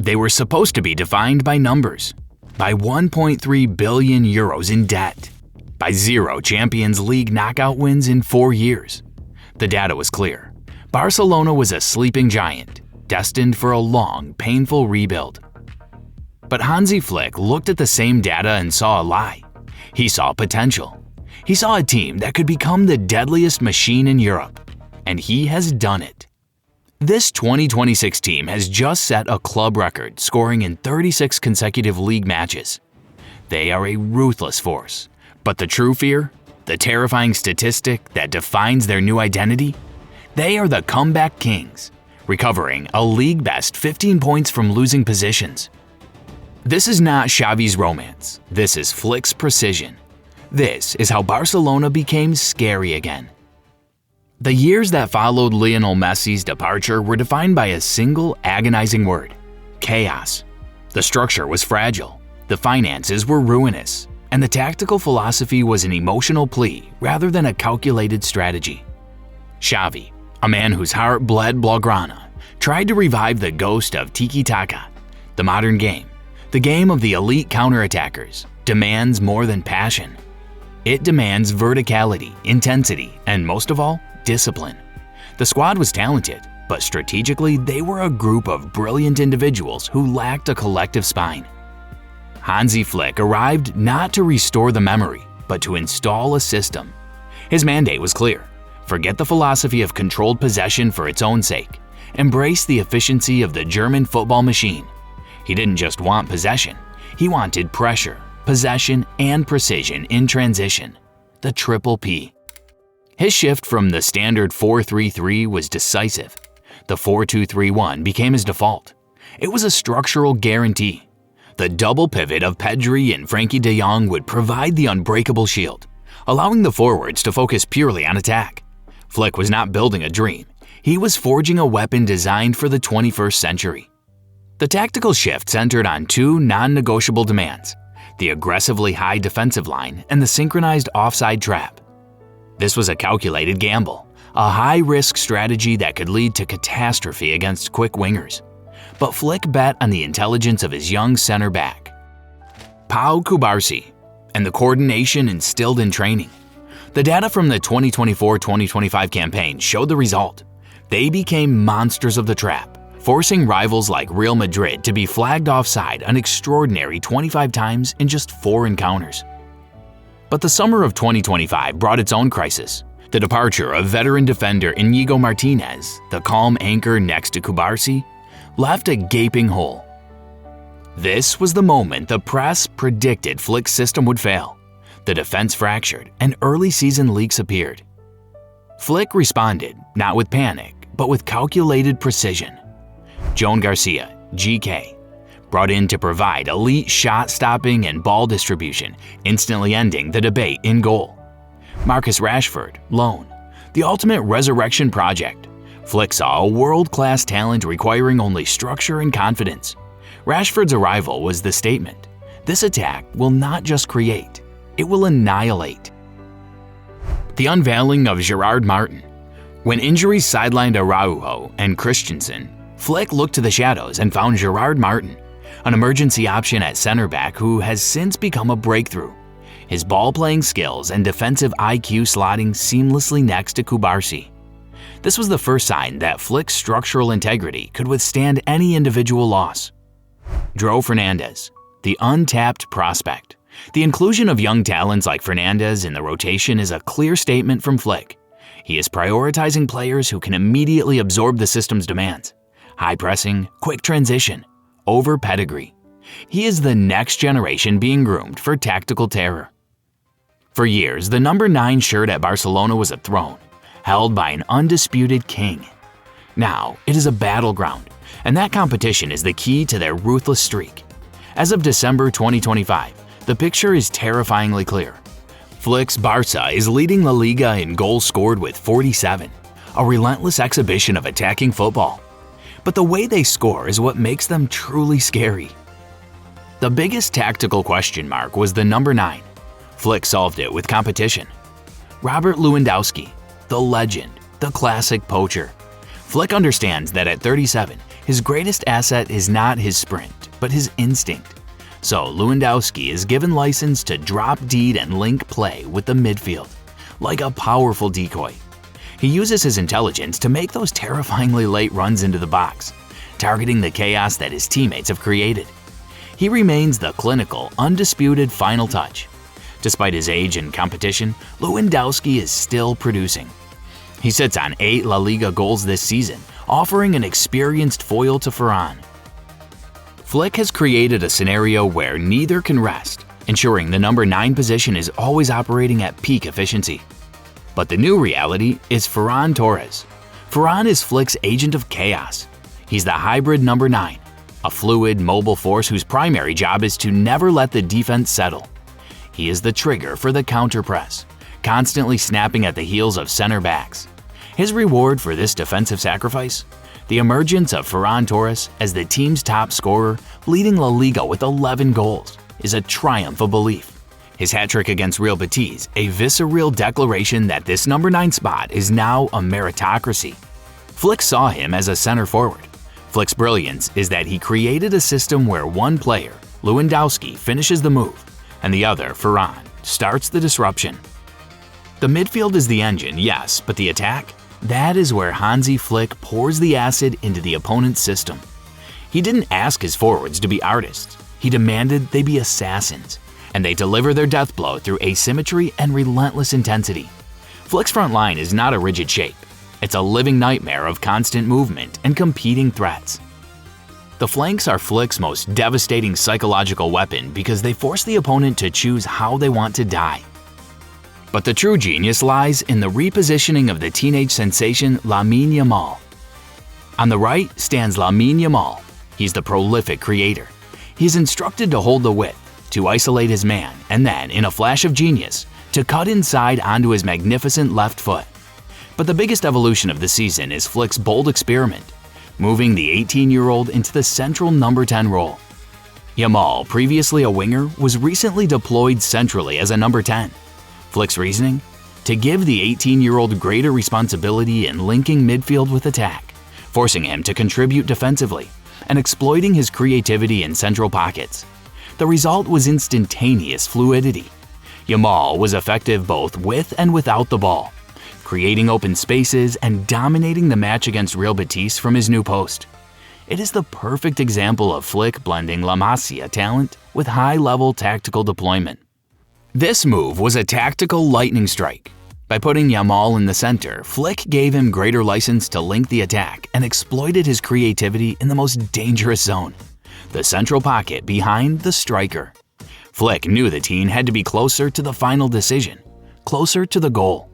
They were supposed to be defined by numbers, by 1.3 billion euros in debt, by 0 Champions League knockout wins in 4 years. The data was clear. Barcelona was a sleeping giant, destined for a long, painful rebuild. But Hansi Flick looked at the same data and saw a lie. He saw potential. He saw a team that could become the deadliest machine in Europe, and he has done it. This 2026 team has just set a club record, scoring in 36 consecutive league matches. They are a ruthless force, but the true fear, the terrifying statistic that defines their new identity, they are the comeback kings, recovering a league-best 15 points from losing positions. This is not Xavi's romance, this is Flick's precision. This is how Barcelona became scary again. The years that followed Lionel Messi's departure were defined by a single agonizing word: chaos. The structure was fragile, the finances were ruinous, and the tactical philosophy was an emotional plea rather than a calculated strategy. Xavi, a man whose heart bled Blaugrana, tried to revive the ghost of tiki-taka. The modern game, the game of the elite counterattackers, demands more than passion. It demands verticality, intensity, and most of all, discipline. The squad was talented, but strategically they were a group of brilliant individuals who lacked a collective spine. Hansi Flick arrived not to restore the memory, but to install a system. His mandate was clear: forget the philosophy of controlled possession for its own sake. Embrace the efficiency of the German football machine. He didn't just want possession, he wanted pressure, possession, and precision in transition, the triple P. His shift from the standard 4-3-3 was decisive. The 4-2-3-1 became his default. It was a structural guarantee. The double pivot of Pedri and Frenkie de Jong would provide the unbreakable shield, allowing the forwards to focus purely on attack. Flick was not building a dream. He was forging a weapon designed for the 21st century. The tactical shift centered on 2 non-negotiable demands: the aggressively high defensive line and the synchronized offside trap. This was a calculated gamble, a high-risk strategy that could lead to catastrophe against quick wingers. But Flick bet on the intelligence of his young center back, Pau Cubarsi, and the coordination instilled in training. The data from the 2024-2025 campaign showed the result. They became monsters of the trap, forcing rivals like Real Madrid to be flagged offside an extraordinary 25 times in just 4 encounters. But the summer of 2025 brought its own crisis. The departure of veteran defender Íñigo Martínez, the calm anchor next to Cubarsi, left a gaping hole. This was the moment the press predicted Flick's system would fail. The defense fractured and early season leaks appeared. Flick responded, not with panic, but with calculated precision. Jong Garcia, GK, brought in to provide elite shot stopping and ball distribution, instantly ending the debate in goal. Marcus Rashford, loan, the ultimate resurrection project. Flick saw a world-class talent requiring only structure and confidence. Rashford's arrival was the statement: this attack will not just create, it will annihilate. The unveiling of Gerard Martin. When injuries sidelined Araujo and Christensen, Flick looked to the shadows and found Gerard Martin, an emergency option at center back who has since become a breakthrough. His ball-playing skills and defensive IQ slotting seamlessly next to Cubarsi. This was the first sign that Flick's structural integrity could withstand any individual loss. Dro Fernandes, the untapped prospect. The inclusion of young talents like Fernandes in the rotation is a clear statement from Flick. He is prioritizing players who can immediately absorb the system's demands. High pressing, quick transition, over pedigree. He is the next generation being groomed for tactical terror. For years, the number 9 shirt at Barcelona was a throne, held by an undisputed king. Now, it is a battleground, and that competition is the key to their ruthless streak. As of December 2025, the picture is terrifyingly clear. Flick's Barca is leading La Liga in goals scored with 47, a relentless exhibition of attacking football. But the way they score is what makes them truly scary. The biggest tactical question mark was the number 9. Flick solved it with competition. Robert Lewandowski, the legend, the classic poacher. Flick understands that at 37, His greatest asset is not his sprint, but his instinct. So Lewandowski is given license to drop deed and link play with the midfield, like a powerful decoy. He uses his intelligence to make those terrifyingly late runs into the box, targeting the chaos that his teammates have created. He remains the clinical, undisputed final touch. Despite his age and competition, Lewandowski is still producing. He sits on 8 La Liga goals this season, offering an experienced foil to Ferran. Flick has created a scenario where neither can rest, ensuring the number 9 position is always operating at peak efficiency. But the new reality is Ferran Torres. Ferran is Flick's agent of chaos. He's the hybrid number 9, a fluid, mobile force whose primary job is to never let the defense settle. He is the trigger for the counter press, constantly snapping at the heels of center backs. His reward for this defensive sacrifice? The emergence of Ferran Torres as the team's top scorer, leading La Liga with 11 goals, is a triumph of belief. His hat-trick against Real Betis, a visceral declaration that this number 9 spot is now a meritocracy. Flick saw him as a center forward. Flick's brilliance is that he created a system where one player, Lewandowski, finishes the move, and the other, Ferran, starts the disruption. The midfield is the engine, yes, but the attack? That is where Hansi Flick pours the acid into the opponent's system. He didn't ask his forwards to be artists. He demanded they be assassins, and they deliver their death blow through asymmetry and relentless intensity. Flick's front line is not a rigid shape. It's a living nightmare of constant movement and competing threats. The flanks are Flick's most devastating psychological weapon because they force the opponent to choose how they want to die. But the true genius lies in the repositioning of the teenage sensation Lamine Yamal. On the right stands Lamine Yamal. He's the prolific creator. He's instructed to hold the width, to isolate his man, and then, in a flash of genius, to cut inside onto his magnificent left foot. But the biggest evolution of the season is Flick's bold experiment, moving the 18-year-old into the central number 10 role. Yamal, previously a winger, was recently deployed centrally as a number 10. Flick's reasoning? To give the 18-year-old greater responsibility in linking midfield with attack, forcing him to contribute defensively, and exploiting his creativity in central pockets. The result was instantaneous fluidity. Yamal was effective both with and without the ball, creating open spaces and dominating the match against Real Betis from his new post. It is the perfect example of Flick blending La Masia talent with high-level tactical deployment. This move was a tactical lightning strike. By putting Yamal in the center, Flick gave him greater license to link the attack and exploited his creativity in the most dangerous zone, the central pocket behind the striker. Flick knew the team had to be closer to the final decision, closer to the goal.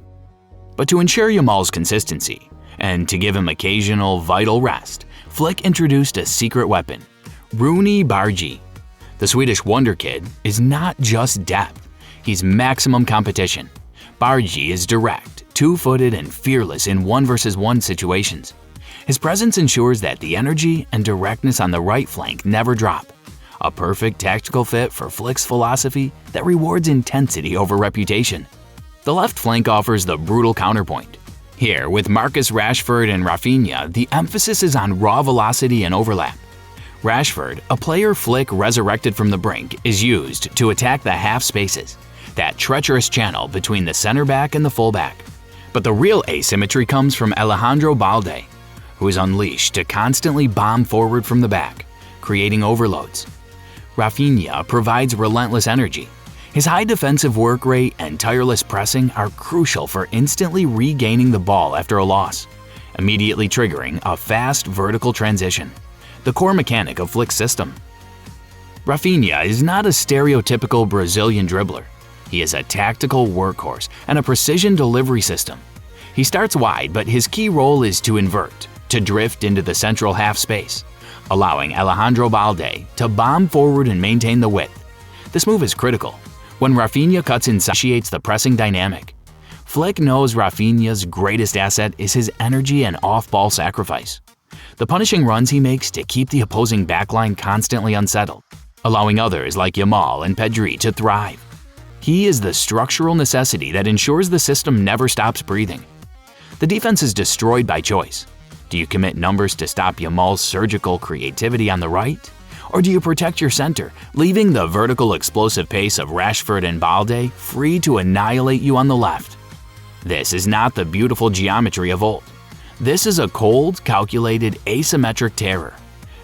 But to ensure Yamal's consistency, and to give him occasional vital rest, Flick introduced a secret weapon, Rooney Bargi. The Swedish wonder kid is not just depth, he's maximum competition. Bargi is direct, two-footed, and fearless in 1-versus-1 situations. His presence ensures that the energy and directness on the right flank never drop. A perfect tactical fit for Flick's philosophy that rewards intensity over reputation. The left flank offers the brutal counterpoint. Here, with Marcus Rashford and Rafinha, the emphasis is on raw velocity and overlap. Rashford, a player Flick resurrected from the brink, is used to attack the half spaces, that treacherous channel between the center back and the fullback. But the real asymmetry comes from Alejandro Balde, who is unleashed to constantly bomb forward from the back, creating overloads. Rafinha provides relentless energy. His high defensive work rate and tireless pressing are crucial for instantly regaining the ball after a loss, immediately triggering a fast vertical transition, the core mechanic of Flick's system. Rafinha is not a stereotypical Brazilian dribbler. He is a tactical workhorse and a precision delivery system. He starts wide, but his key role is to invert, to drift into the central half space, allowing Alejandro Balde to bomb forward and maintain the width. This move is critical. When Rafinha cuts inside, initiates the pressing dynamic. Flick knows Rafinha's greatest asset is his energy and off-ball sacrifice. The punishing runs he makes to keep the opposing backline constantly unsettled, allowing others like Yamal and Pedri to thrive. He is the structural necessity that ensures the system never stops breathing. The defense is destroyed by choice. Do you commit numbers to stop Yamal's surgical creativity on the right? Or do you protect your center, leaving the vertical explosive pace of Rashford and Balde free to annihilate you on the left? This is not the beautiful geometry of old. This is a cold, calculated, asymmetric terror.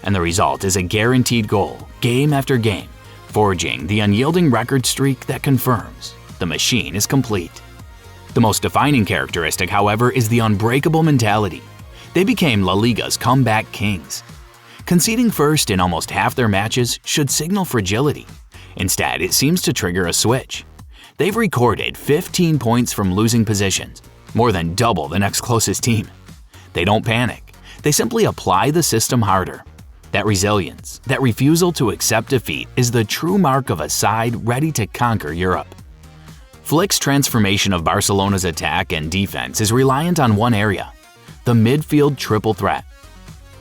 And the result is a guaranteed goal, game after game, forging the unyielding record streak that confirms the machine is complete. The most defining characteristic, however, is the unbreakable mentality. They became La Liga's comeback kings. Conceding first in almost half their matches should signal fragility. Instead, it seems to trigger a switch. They've recorded 15 points from losing positions, more than double the next closest team. They don't panic. They simply apply the system harder. That resilience, that refusal to accept defeat is the true mark of a side ready to conquer Europe. Flick's transformation of Barcelona's attack and defense is reliant on one area: the midfield triple threat.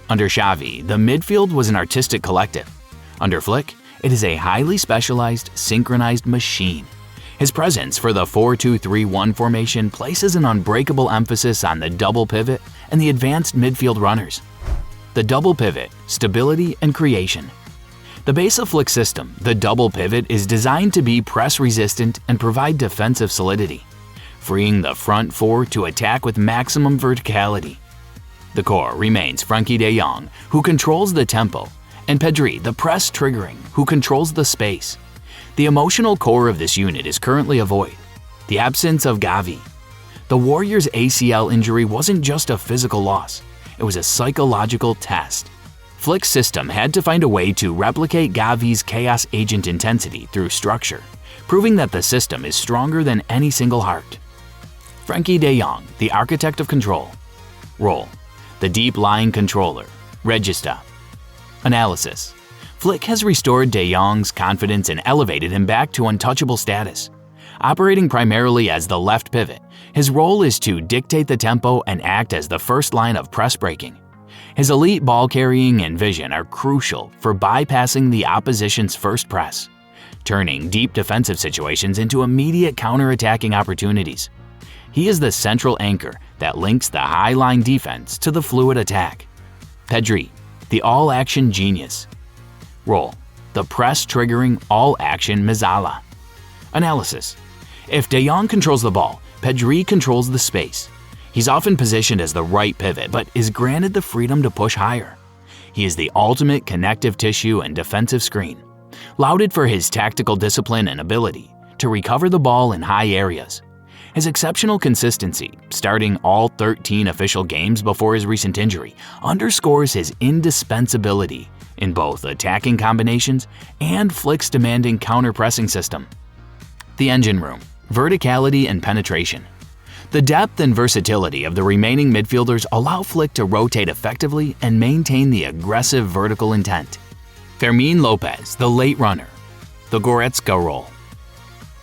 Under Xavi, the midfield was an artistic collective. Under Flick, it is a highly specialized, synchronized machine. His presence for the 4-2-3-1 formation places an unbreakable emphasis on the double pivot and the advanced midfield runners. The double pivot, stability, and creation. The base of Flick's system, the double pivot, is designed to be press-resistant and provide defensive solidity, freeing the front four to attack with maximum verticality. The core remains Frenkie de Jong, who controls the tempo, and Pedri, the press triggering, who controls the space. The emotional core of this unit is currently a void, the absence of Gavi. The Warriors' ACL injury wasn't just a physical loss, it was a psychological test. Flick's system had to find a way to replicate Gavi's chaos agent intensity through structure, proving that the system is stronger than any single heart. Frenkie de Jong, the architect of control. Role: the deep-lying controller, regista. Analysis: Flick has restored de Jong's confidence and elevated him back to untouchable status. Operating primarily as the left pivot, his role is to dictate the tempo and act as the first line of press breaking. His elite ball carrying and vision are crucial for bypassing the opposition's first press, turning deep defensive situations into immediate counter-attacking opportunities. He is the central anchor that links the high-line defense to the fluid attack. Pedri, the all-action genius. Role: the press-triggering all-action mezzala. Analysis: if de Jong controls the ball, Pedri controls the space. He's often positioned as the right pivot, but is granted the freedom to push higher. He is the ultimate connective tissue and defensive screen, lauded for his tactical discipline and ability to recover the ball in high areas. His exceptional consistency, starting all 13 official games before his recent injury, underscores his indispensability in both attacking combinations and Flick's demanding counter-pressing system. The engine room: verticality and penetration. The depth and versatility of the remaining midfielders allow Flick to rotate effectively and maintain the aggressive vertical intent. Fermin Lopez, the late runner. The Goretzka role.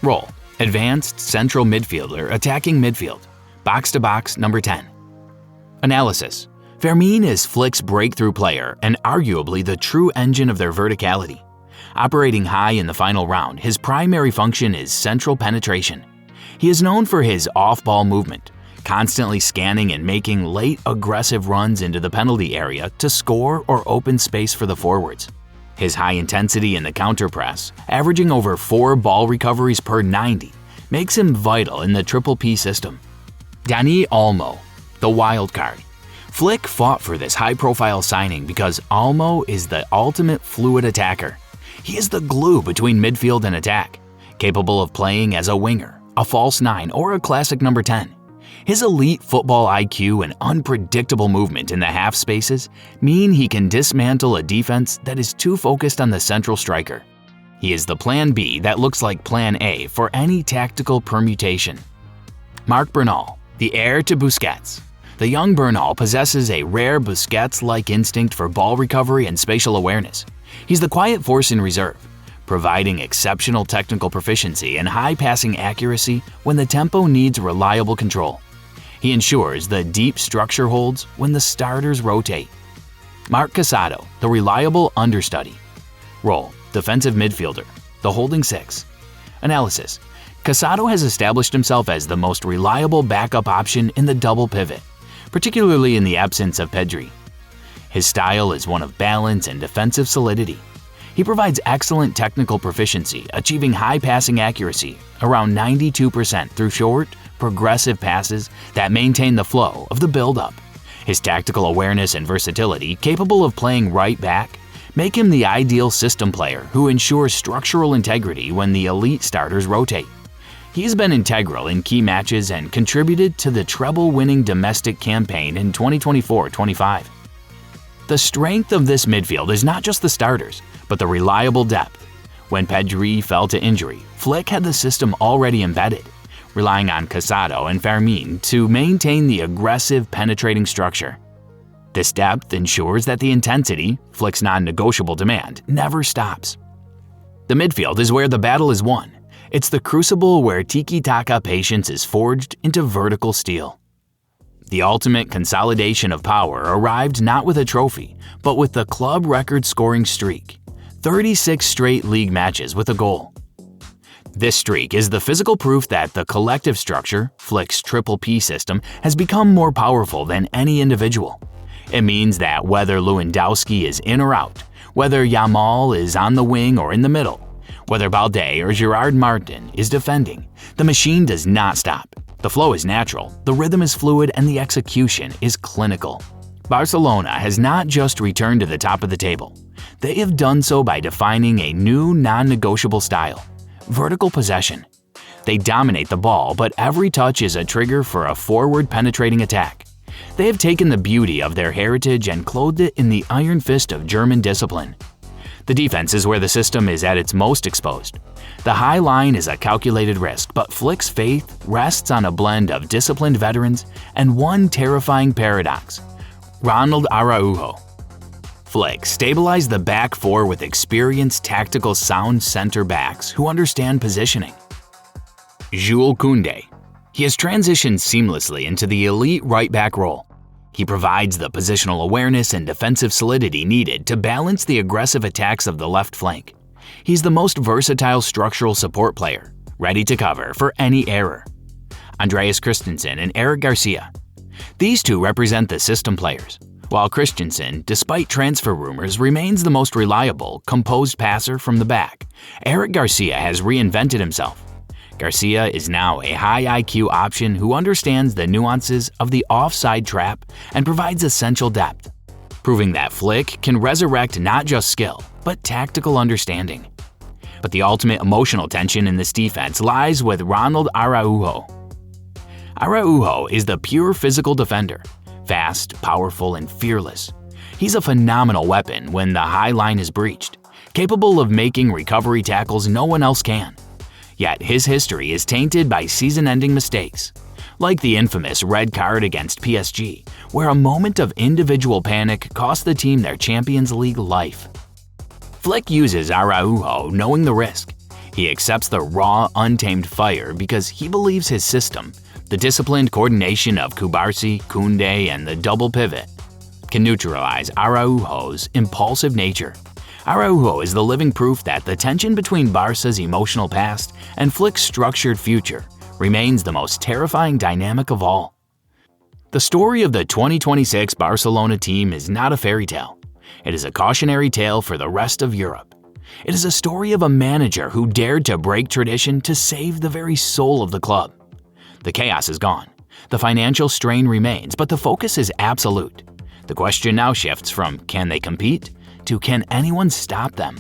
Role: advanced central midfielder attacking midfield. Box-to-box number 10. Analysis: Fermin is Flick's breakthrough player and arguably the true engine of their verticality. Operating high in the final round, his primary function is central penetration. He is known for his off-ball movement, constantly scanning and making late aggressive runs into the penalty area to score or open space for the forwards. His high intensity in the counter-press, averaging over 4 ball recoveries per 90, makes him vital in the Triple P system. Dani Olmo, the wild card. Flick fought for this high-profile signing because Olmo is the ultimate fluid attacker. He is the glue between midfield and attack, capable of playing as a winger, a false 9, or a classic number 10. His elite football IQ and unpredictable movement in the half spaces mean he can dismantle a defense that is too focused on the central striker. He is the plan B that looks like plan A for any tactical permutation. Marc Bernal, the heir to Busquets. The young Bernal possesses a rare Busquets-like instinct for ball recovery and spatial awareness. He's the quiet force in reserve, providing exceptional technical proficiency and high passing accuracy when the tempo needs reliable control. He ensures the deep structure holds when the starters rotate. Marc Casado, the reliable understudy. Role: defensive midfielder, the holding 6. Analysis: Casado has established himself as the most reliable backup option in the double pivot, particularly in the absence of Pedri. His style is one of balance and defensive solidity. He provides excellent technical proficiency, achieving high passing accuracy, around 92% through short, progressive passes that maintain the flow of the build-up. His tactical awareness and versatility, capable of playing right back, make him the ideal system player who ensures structural integrity when the elite starters rotate. He's been integral in key matches and contributed to the treble-winning domestic campaign in 2024-25. The strength of this midfield is not just the starters, but the reliable depth. When Pedri fell to injury, Flick had the system already embedded, relying on Casado and Ferran to maintain the aggressive, penetrating structure. This depth ensures that the intensity, Flick's non-negotiable demand, never stops. The midfield is where the battle is won. It's the crucible where tiki-taka patience is forged into vertical steel. The ultimate consolidation of power arrived not with a trophy, but with the club record scoring streak. 36 straight league matches with a goal. This streak is the physical proof that the collective structure, Flick's Triple P system, has become more powerful than any individual. It means that whether Lewandowski is in or out, whether Yamal is on the wing or in the middle, whether Balde or Gerard Martin is defending, the machine does not stop. The flow is natural, the rhythm is fluid, and the execution is clinical. Barcelona has not just returned to the top of the table. They have done so by defining a new non-negotiable style: vertical possession. They dominate the ball, but every touch is a trigger for a forward penetrating attack. They have taken the beauty of their heritage and clothed it in the iron fist of German discipline. The defense is where the system is at its most exposed. The high line is a calculated risk, but Flick's faith rests on a blend of disciplined veterans and one terrifying paradox: Ronald Araujo. Flick stabilized the back four with experienced, tactical, sound center backs who understand positioning. Jules Koundé. He has transitioned seamlessly into the elite right back role. He provides the positional awareness and defensive solidity needed to balance the aggressive attacks of the left flank. He's the most versatile structural support player, ready to cover for any error. Andreas Christensen and Eric Garcia. These two represent the system players. While Christensen, despite transfer rumors, remains the most reliable, composed passer from the back, Eric Garcia has reinvented himself. Garcia is now a high IQ option who understands the nuances of the offside trap and provides essential depth, proving that Flick can resurrect not just skill, but tactical understanding. But the ultimate emotional tension in this defense lies with Ronald Araujo. Araujo is the pure physical defender, fast, powerful, and fearless. He's a phenomenal weapon when the high line is breached, capable of making recovery tackles no one else can. Yet his history is tainted by season-ending mistakes, like the infamous red card against PSG, where a moment of individual panic cost the team their Champions League life. Flick uses Araujo knowing the risk. He accepts the raw, untamed fire because he believes his system, the disciplined coordination of Cubarsi, Koundé, and the double pivot, can neutralize Araujo's impulsive nature. Araujo is the living proof that the tension between Barca's emotional past and Flick's structured future remains the most terrifying dynamic of all. The story of the 2026 Barcelona team is not a fairy tale. It is a cautionary tale for the rest of Europe. It is a story of a manager who dared to break tradition to save the very soul of the club. The chaos is gone. The financial strain remains, but the focus is absolute. The question now shifts from can they compete to can anyone stop them?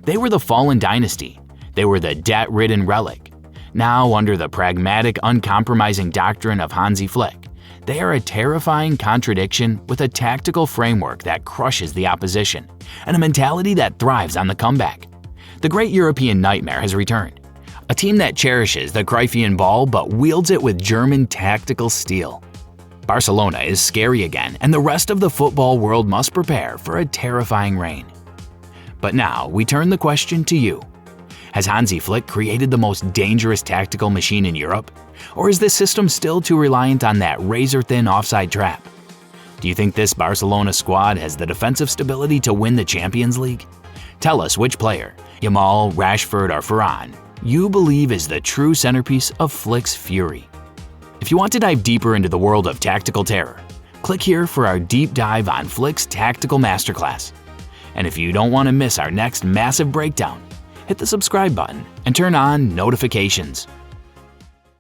They were the fallen dynasty. They were the debt-ridden relic. Now, under the pragmatic, uncompromising doctrine of Hansi Flick, they are a terrifying contradiction with a tactical framework that crushes the opposition and a mentality that thrives on the comeback. The great European nightmare has returned. A team that cherishes the Cruyffian ball but wields it with German tactical steel. Barcelona is scary again, and the rest of the football world must prepare for a terrifying reign. But now, we turn the question to you. Has Hansi Flick created the most dangerous tactical machine in Europe? Or is this system still too reliant on that razor-thin offside trap? Do you think this Barcelona squad has the defensive stability to win the Champions League? Tell us which player, Yamal, Rashford, or Ferran, you believe is the true centerpiece of Flick's fury. If you want to dive deeper into the world of tactical terror, click here for our deep dive on Flick's Tactical Masterclass. And if you don't want to miss our next massive breakdown, hit the subscribe button and turn on notifications.